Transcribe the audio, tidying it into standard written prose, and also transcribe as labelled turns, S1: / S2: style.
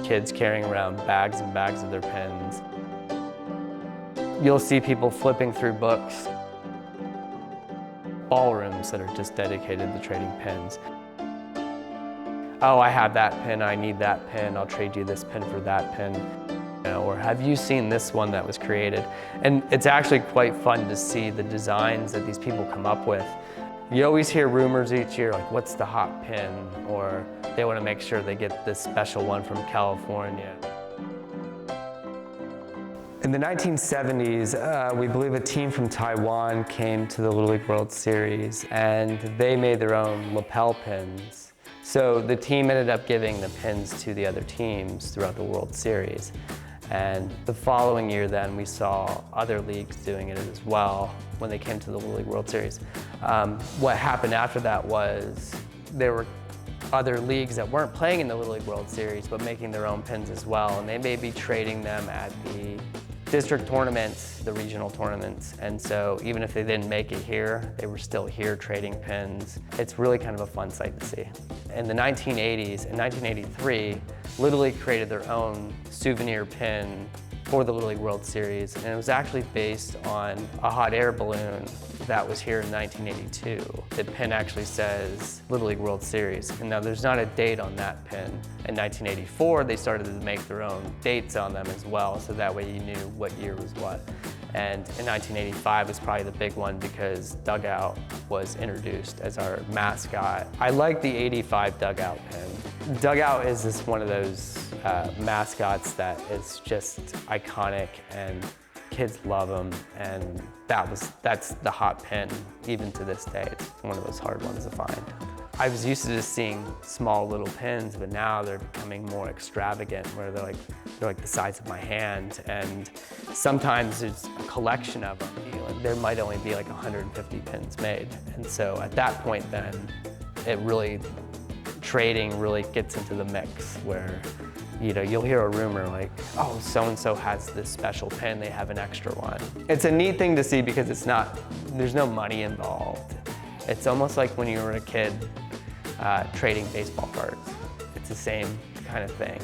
S1: kids carrying around bags and bags of their pins. You'll see people flipping through books. Ballrooms that are just dedicated to trading pins. Oh, I have that pin, I need that pin, I'll trade you this pin for that pin. You know, or have you seen this one that was created? And it's actually quite fun to see the designs that these people come up with. You always hear rumors each year, like what's the hot pin? Or they want to make sure they get this special one from California. In the 1970s, we believe a team from Taiwan came to the Little League World Series and they made their own lapel pins. So the team ended up giving the pins to the other teams throughout the World Series. And the following year then, we saw other leagues doing it as well when they came to the Little League World Series. What happened after that was there were other leagues that weren't playing in the Little League World Series but making their own pins as well, and they may be trading them at the district tournaments, the regional tournaments, and so even if they didn't make it here, they were still here trading pins. It's really kind of a fun sight to see. In the 1980s, in 1983, Little League created their own souvenir pin for the Little League World Series, and it was actually based on a hot air balloon that was here in 1982. The pin actually says Little League World Series, and now there's not a date on that pin. In 1984, they started to make their own dates on them as well, so that way you knew what year was what. And in 1985 was probably the big one because Dugout was introduced as our mascot. I like the 85 Dugout pin. Dugout is just one of those mascots that is just iconic and kids love them, and that's the hot pin even to this day. It's one of those hard ones to find. I was used to just seeing small little pins, but now they're becoming more extravagant where they're like the size of my hand, and sometimes there's a collection of them. You know, there might only be like 150 pins made, and so at that point then, trading really gets into the mix where you'll hear a rumor like, oh, so-and-so has this special pin, they have an extra one. It's a neat thing to see because there's no money involved. It's almost like when you were a kid trading baseball cards. It's the same kind of thing.